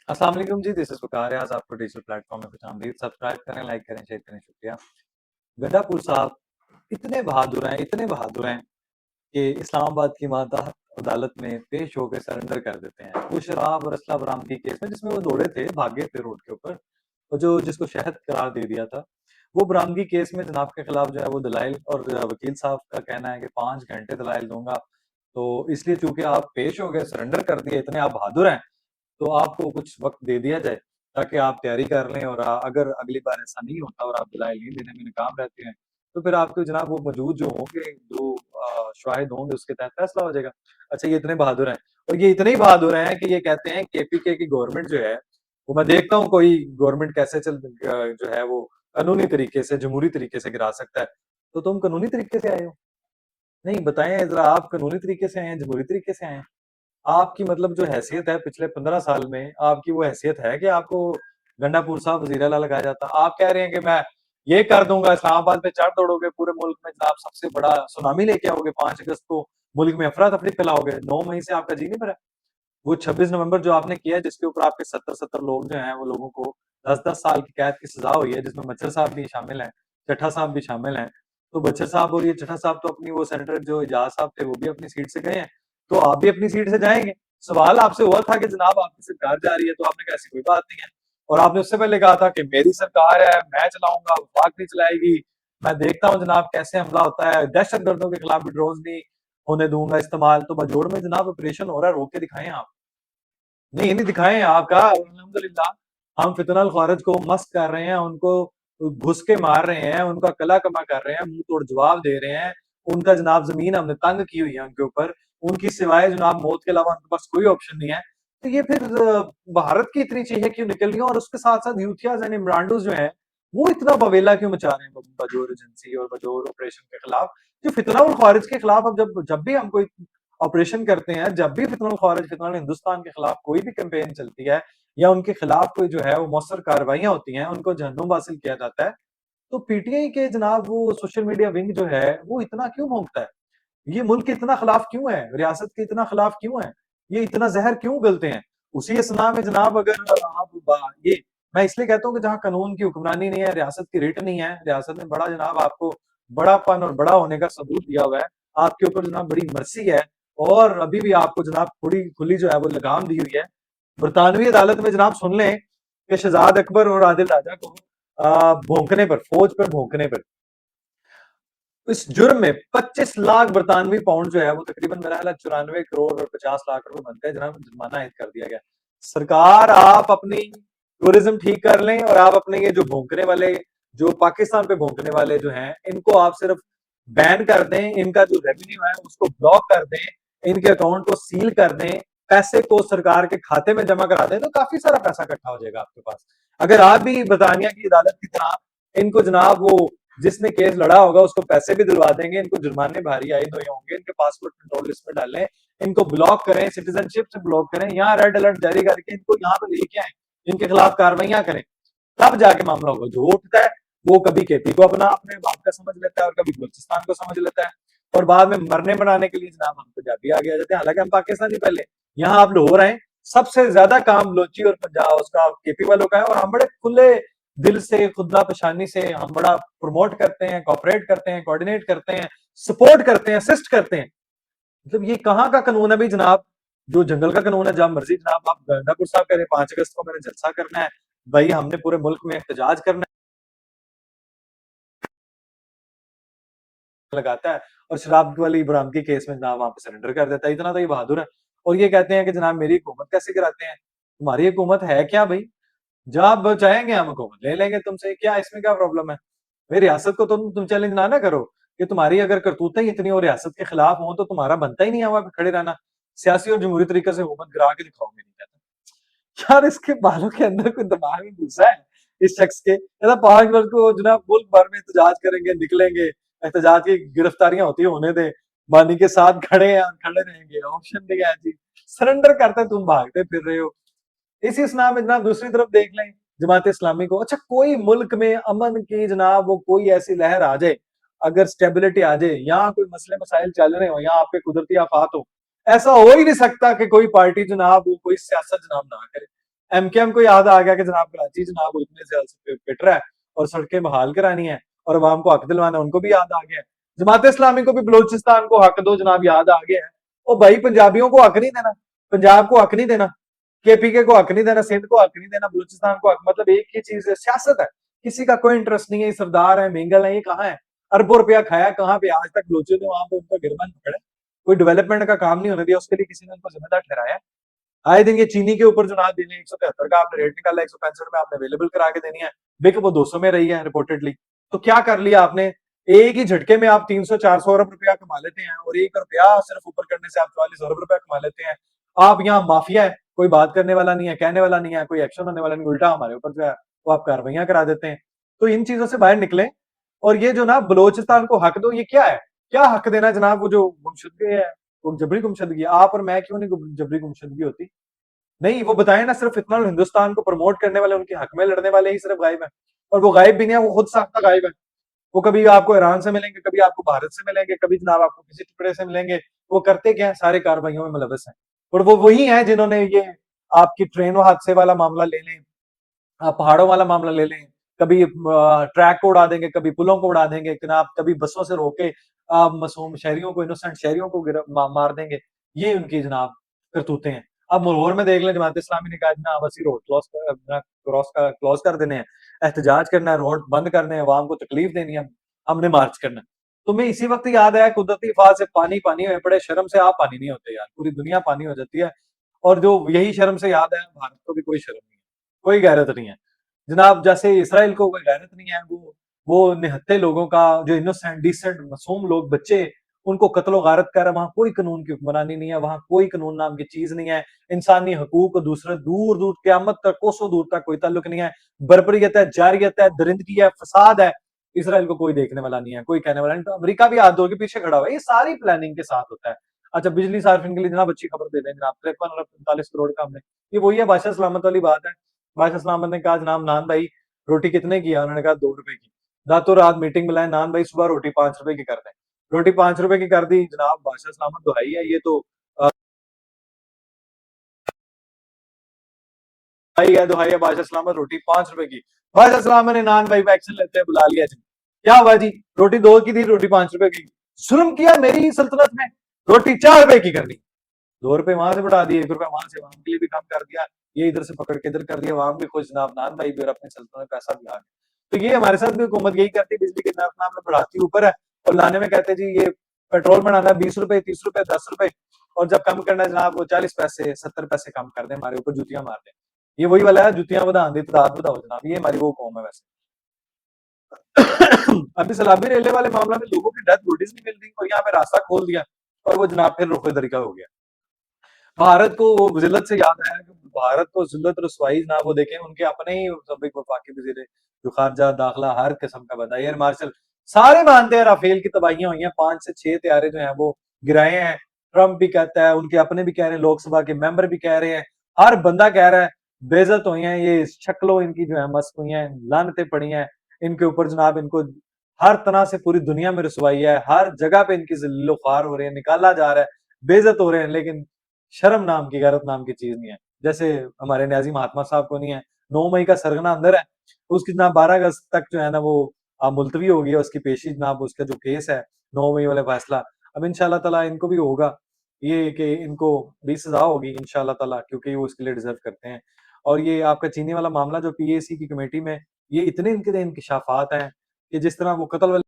अस्सलाम वालेकुम जी, this is वक़ार। आज आपको डिजिटल प्लेटफ़ॉर्म में खुशामदीद। सब्सक्राइब करें, लाइक करें, शेयर करें, शुक्रिया। गड्ढापुर साहब इतने बहादुर हैं कि इस्लामाबाद की मादा अदालत में पेश होकर सरेंडर कर देते हैं। वो शराब और असला बरामदगी केस में जिसमें वो दौड़े थे, भागे थे रोड के ऊपर, और जो जिसको शहद करार दे दिया था, वो बरामदगी केस में जनाब के खिलाफ जो है वो दलाइल, और वकील साहब का कहना है कि 5 घंटे दलाइल दूँगा। तो इसलिए चूँकि आप पेश हो गए, सरेंडर कर दिए, इतने आप बहादुर हैं, तो आपको कुछ वक़्त दे दिया जाए ताकि आप तैयारी कर लें, और अगर अगली बार ऐसा नहीं होता और आप दलाइल नहीं देने में नाकाम रहते हैं, तो फिर आपके जनाब वो मौजूद जो होंगे, जो शाहिद होंगे, उसके तहत फैसला हो जाएगा। अच्छा, ये इतने बहादुर हैं, और ये इतने ही बहादुर हैं कि ये कहते हैं केपीके की गवर्नमेंट जो है, वो मैं देखता हूँ कोई गवर्नमेंट कैसे जो है वो कानूनी तरीके से, जमहूरी तरीके से गिरा सकता है। तो तुम कानूनी तरीके से आए हो? नहीं, बताएँ ज़रा, आप कानूनी तरीके से आए हैं, जमहूरी तरीके से आए हैं? आपकी मतलब जो हैसियत है पिछले 15 साल में, आपकी वो हैसियत है कि आपको गंडापुर साहब वज़ीर-ए-आला लगाया जाता? आप कह रहे हैं कि मैं ये कर दूँगा, इस्लामाबाद में चढ़ दौड़ोगे, पूरे मुल्क में जनाब सबसे बड़ा सुनामी लेके आओगे, 5 अगस्त को मुल्क में अफरा-तफरी फैलाओगे, 9 मई से आपका जी नहीं भरा। वो 26 नवंबर जो आपने किया है, जिसके ऊपर आपके 70-70 लोग जो हैं, वो लोगों को 10-10 साल की कैद की सज़ा हुई है, जिसमें बच्चर साहब भी शामिल हैं, चड्ढा साहब भी शामिल हैं। तो बच्चर साहब और ये चड्ढा साहब तो अपनी, वो सेनेटर जो एजाज साहब थे, वो भी अपनी सीट से गए हैं, तो आप भी अपनी सीट से जाएँगे। सवाल आपसे हुआ था कि जनाब आपकी सरकार जा रही है, तो आपने कहा ऐसी कोई बात नहीं है, और आपने उससे पहले कहा था कि मेरी सरकार है, मैं चलाऊँगा, वफाक नहीं चलाएगी, मैं देखता हूँ जनाब कैसे हमला होता है, दहशतगर्दों के खिलाफ भी ड्रोन्स नहीं होने दूँगा इस्तेमाल। तो बाजोड़ में जनाब ऑपरेशन हो रहा है, रोक के दिखाएँ आप। नहीं, नहीं दिखाएँ आपका, अल्हम्दुलिल्लाह हम फितनल ख़ारिज को मस्त कर रहे हैं, उनको घुस के मार रहे हैं, उनका कला कमा कर रहे हैं, मुँह तोड़ जवाब दे रहे हैं। उनका जनाब ज़मीन हमने तंग की हुई है उनके ऊपर, उनकी सिवाय जनाब मौत के अलावा उनके पास कोई ऑप्शन नहीं है। तो ये फिर भारत की इतनी चीज़ें क्यों निकल रही हैं, और उसके साथ-साथ यूथियाज़ एंड इमराल्डोज़ जो हैं, वो इतना बवेला क्यों मचा रहे हैं बजोर एजेंसी और बजोर ऑपरेशन के खिलाफ? जो फितना और ख़ारिज के खिलाफ, अब जब जब भी हम कोई ऑपरेशन करते हैं, जब भी फितनल ख़ारिज, फितनल हिंदुस्तान के खिलाफ कोई भी कैंपेन चलती है, या उनके खिलाफ कोई जो है वो मौसर कार्रवाइयाँ होती हैं, उनको जहन्नुम हासिल किया जाता है, तो पीटीआई के जनाब वो सोशल मीडिया विंग जो है, वो इतना क्यों भौंकता है? ये मुल्क के इतना खिलाफ क्यों है? रियासत के इतना खिलाफ क्यों है? ये इतना ज़हर क्यों उगलते हैं? उसी असना में जनाब, अगर आप बा ये मैं इसलिए कहता हूँ कि जहाँ कानून की हुक्मरानी नहीं है, रियासत की रिट नहीं है, रियासत ने बड़ा जनाब आपको बड़ापन और बड़ा होने का सबूत दिया हुआ है, आपके ऊपर जनाब बड़ी मर्सी है, और अभी भी आपको जनाब थोड़ी खुली जो है वो लगाम दी हुई है। बरतानवी अदालत में जनाब सुन लें कि शहजाद अकबर और आदिल राजा को भौंकने पर, फौज पर भौंकने पर, इस जुर्म में 25 लाख बरतानवी पाउंड जो है वो तकरीबन मेरा ख्याल है 94 करोड़ और 50 लाख रुपए बनते हैं, जनाब जुर्माना आयद कर दिया गया। सरकार, आप अपनी टूरिज्म ठीक कर लें, और आप अपने ये जो भौंकने वाले, जो पाकिस्तान पे भौंकने वाले जो हैं, इनको आप सिर्फ बैन कर दें, इनका जो रेवेन्यू है उसको ब्लॉक कर दें, इनके अकाउंट को सील कर दें, पैसे को सरकार के खाते में जमा करा दें, तो काफी सारा पैसा इकट्ठा हो जाएगा आपके पास। अगर आप भी बरतानिया की अदालत की तरह इनको जनाब वो, जिसने केस लड़ा होगा उसको पैसे भी दिलवा देंगे, इनको जुर्माने भारी आयद हुए होंगे, इनके पासपोर्ट कंट्रोल लिस्ट में डालें, इनको ब्लॉक करें, सिटीजनशिप से ब्लॉक करें, यहाँ रेड अलर्ट जारी करके इनको यहाँ पे लेके आए, इनके खिलाफ कार्रवाइयां करें, तब जाके मामला होगा। जो उठता है वो कभी केपी को अपना अपने बाप का समझ लेता है, और कभी बलूचिस्तान को समझ लेता है, और बाद में मरने बनाने के लिए जनाब हम पंजाबी आगे आ जाते हैं, हालांकि हम पाकिस्तानी पहले। यहाँ आप लाहौर आए, सबसे ज्यादा काम बलोची और पंजाब उसका केपी वालों का है, और हम बड़े खुले दिल से, खुदा पेशानी से हम बड़ा प्रमोट करते हैं, कॉपरेट करते हैं, कोऑर्डिनेट करते हैं, सपोर्ट करते हैं, असिस्ट करते हैं। मतलब ये कहाँ का कानून है भाई जनाब? जो जंगल का कानून है, जहां मर्जी जनाब आप गंडापुर साहब कह रहे हैं 5 अगस्त को मैंने जलसा करना है, भाई हमने पूरे मुल्क में एहतजाज करना लगाता है, और शराब वाली बरामदगी केस में जनाब वहां पे सरेंडर कर देता है। इतना तो ये बहादुर है, और ये कहते हैं कि जनाब मेरी हुकूमत कैसे गिराते हैं? तुम्हारी हुकूमत है क्या भाई? जब चाहेंगे हम हुकूमत ले लेंगे तुमसे, क्या इसमें क्या प्रॉब्लम है? भाई रियासत को तुम चैलेंज ना करो कि तुम्हारी अगर करतूतें ही इतनी और रियासत के खिलाफ हो, तो तुम्हारा बनता ही नहीं है वहां पे खड़े रहना। सियासी और जमहूरी तरीके से हुकूमत गिरा के दिखाओ, मेरी कहता यार, इसके बालों के अंदर कोई दिमाग में घुसा है इस शख्स के? कहता 5 वर्ष को जनाब मुल्क भर में एहतजाज करेंगे, निकलेंगे, एहतजाज की गिरफ्तारियां होती है, होने दे, बानी के साथ खड़े हैं, खड़े रहेंगे, ऑप्शन नहीं है जी, सरेंडर करते तुम भागते फिर रहे हो। इसी इस्लाम में जनाब दूसरी तरफ देख लें, जमात इस्लामी को, अच्छा कोई मुल्क में अमन की जनाब वो कोई ऐसी लहर आ जाए, अगर स्टेबिलिटी आ जाए, यहाँ कोई मसले मसाइल चल रहे हो, यहाँ आपके कुदरती आफात हो, ऐसा हो ही नहीं सकता कि कोई पार्टी जनाब वो कोई सियासत जनाब ना करे। एमकेएम को याद आ गया कि जनाब कराची जनाब वो इतने से पिट रहा है और सड़कें बहाल करानी है और अवाम को हक दिलवाना है, उनको भी याद आ गया है। जमात इस्लामी को भी बलोचिस्तान को हक दो जनाब याद आ गया है। ओ भाई पंजाबियों को हक नहीं देना, पंजाब को हक नहीं देना, केपीके को हक नहीं देना, सिंध को हक नहीं देना, बलूचिस्तान को हक, मतलब एक ही चीज है, सियासत है। किसी का कोई इंटरेस्ट नहीं है, सरदार है, मेंगल है, ये कहाँ है? अरबों रुपया खाया कहाँ पे? आज तक बलोचियों ने वहां पे उनका गिरबान पकड़ा है। कोई डेवलपमेंट का काम नहीं होने दिया, उसके लिए किसी ने उनको जिम्मेदार ठहराया? आए दिन ये चीनी के ऊपर जो ना देने 173 का आपने रेट निकाला, 165 में आपने अवेलेबल करा के देनी है, बिक वो 200 में रही है रिपोर्टेडली। तो क्या कर लिया आपने? एक ही झटके में आप 300-400 अरब रुपया कमा लेते हैं और 1 रुपया सिर्फ ऊपर करने से आप 44 अरब रुपया कमा लेते हैं। आप यहाँ माफिया है, कोई बात करने वाला नहीं है, कहने वाला नहीं है, कोई एक्शन होने वाला नहीं, उल्टा हमारे ऊपर जो है वो आप कार्रवाइयां करा देते हैं। तो इन चीजों से बाहर निकले। और ये जो ना बलोचिस्तान को हक दो, ये क्या है? क्या हक देना जनाब? वो जो गुमशुदगी है, वो जबरी गुमशुदगी है, आप और मैं क्यों नहीं जबरी गुमशुदगी होती? नहीं, वो बताए ना, सिर्फ इतना हिंदुस्तान को प्रमोट करने वाले, उनके हक में लड़ने वाले ही सिर्फ गायब है। और वो गायब भी नहीं है, वो खुद साख्ता गायब है। वो कभी आपको ईरान से मिलेंगे, कभी आपको भारत से मिलेंगे, कभी जनाब आपको किसी टुकड़े से मिलेंगे। वो करते क्या है? सारे कार्रवाइयों में मुलव्वस हैं। और वो वही है जिन्होंने ये आपकी ट्रेन हादसे वाला मामला ले लें, पहाड़ों वाला मामला ले लें, कभी ट्रैक को उड़ा देंगे, कभी पुलों को उड़ा देंगे जनाब, कभी बसों से रोके मासूम शहरियों को, इनोसेंट शहरियों को मार देंगे। ये उनकी जनाब करतूतें हैं। अब मुल्हौर में देख लें, जमात इस्लामी ने कहा जनाब असि रोड क्लॉज कर देने हैं, एहतजाज करना है, रोड बंद करने हैं, अवाम को तकलीफ देनी है, हमने मार्च करना है। तुम्हें इसी वक्त याद आया कुदरती आफात से पानी पानी हुए पड़े, शर्म से आप पानी नहीं होते यार, पूरी दुनिया पानी हो जाती है। और जो यही शर्म से याद है, भारत को भी कोई शर्म नहीं है, कोई गैरत नहीं है जनाब। जैसे इसराइल को कोई गैरत नहीं है, वो निहत्थे लोगों का, जो इनोसेंट डिसेंट मासूम लोग, बच्चे, उनको कत्लो गारत कर रहा है। वहां कोई कानून की हुक्मरानी नहीं है, वहां कोई कानून नाम की चीज नहीं है। इंसानी हकूक दूसरे दूर दूर क्यामत तक, कोसों दूर तक कोई ताल्लुक नहीं है। बर्बरियत है, जारियत है, दरिंदगी है, फसाद है। इसराइल को कोई देखने वाला नहीं है, कोई कहने वाला नहीं। तो अमेरिका भी हाथ धो के पीछे खड़ा हुआ है, ये सारी प्लानिंग के साथ होता है। अच्छा, बिजली सार्फिन के लिए जनाब अच्छी खबर दे दें जनाब, 53 अरब 45 करोड़ का हमने, ये वही है बादशाह सलामत वाली बात है। बादशाह सलामत ने कहा जनाब नान भाई रोटी कितने की है? उन्होंने कहा 2 रुपए की। रातों रात मीटिंग में लाए, नान भाई सुबह रोटी 5 रुपए की कर दें। रोटी 5 रुपए की कर दी जनाब, बादशाह सलामत दुहाई है ये तो, भाई है दुहाई है बादशाह सलामत, रोटी 5 रुपए की। बादशाह सलामत ने नान भाई को एक्शन लेते हैं बुला लिया जी, क्या हुआ जी? रोटी 2 की थी, रोटी 5 रुपए की। जुल्म किया मेरी सल्तनत में, रोटी 4 रुपए की कर दी। 2 रुपए वहां से बढ़ा दिए, 1 रुपया वहां से, वहां के लिए भी काम कर दिया। ये इधर से पकड़ के इधर कर दिया, वहां भी खुश जनाब, नान भाई भी और अपने सल्तनत में पैसा भी आ गया। तो ये हमारे साथ भी हुकूमत यही करती, बिजली के नाम में बढ़ाती ऊपर है और लाने में कहते जी ये पेट्रोल बनाना 20 रुपए, 30 रुपए, 10 रुपए, और जब कम करना है जनाब वो 40 पैसे 70 पैसे कम कर दे, हमारे ऊपर जुतियां मार दे। ये वही वाला है, जुतियां बधा दी तादाद बढ़ाओ जनाब, ये हमारी वो कौम है वैसे। अभी सलामी रेले वाले मामला में लोगों की डेथ बॉडीज नहीं मिल रही और यहाँ पे रास्ता खोल दिया और वो जनाब फिर रुख तरीका हो गया। भारत को वो जिल्लत से याद आया कि भारत को जिल्लत रसवाई ना, वो देखें उनके अपने ही सबक वफाकी वजीर जो खारजा दाखिला हर किस्म का बंदा, एयर मार्शल, सारे मानते हैं राफेल की तबाहियां हुई हैं, 5 से 6 तैयारे जो हैं वो गिराए हैं। ट्रंप भी कहता है, उनके अपने भी कह रहे हैं, लोकसभा के मेंबर भी कह रहे हैं, हर बंदा कह रहा है। बेइज्जत हुई हैं ये शक्लों, इनकी जो है मस्क हुई हैं, लानतें पड़ी हैं इनके ऊपर जनाब, इनको हर तरह से पूरी दुनिया में रसवाई है, हर जगह पे इनकी जिल्लो ख्वार हो रहे हैं, निकाला जा रहा है, बेइज्जत हो रहे हैं। लेकिन शर्म नाम की, गैरत नाम की चीज नहीं है। जैसे हमारे न्याजी महात्मा साहब को नहीं है। 9 मई का सरगना अंदर है, उसकी जनाब 12 अगस्त तक जो है ना वो मुलतवी हो गई है उसकी पेशी जनाब, उसका जो केस है 9 मई वाला फैसला। अब इंशाल्लाह ताला इनको भी होगा ये कि इनको भी सजा होगी इंशाल्लाह ताला, क्योंकि वो इसके लिए डिजर्व करते हैं। और ये आपका चीनी वाला मामला जो पीएसी की कमेटी में, ये इतने इनके इंकशाफात हैं कि जिस तरह वो कत्ल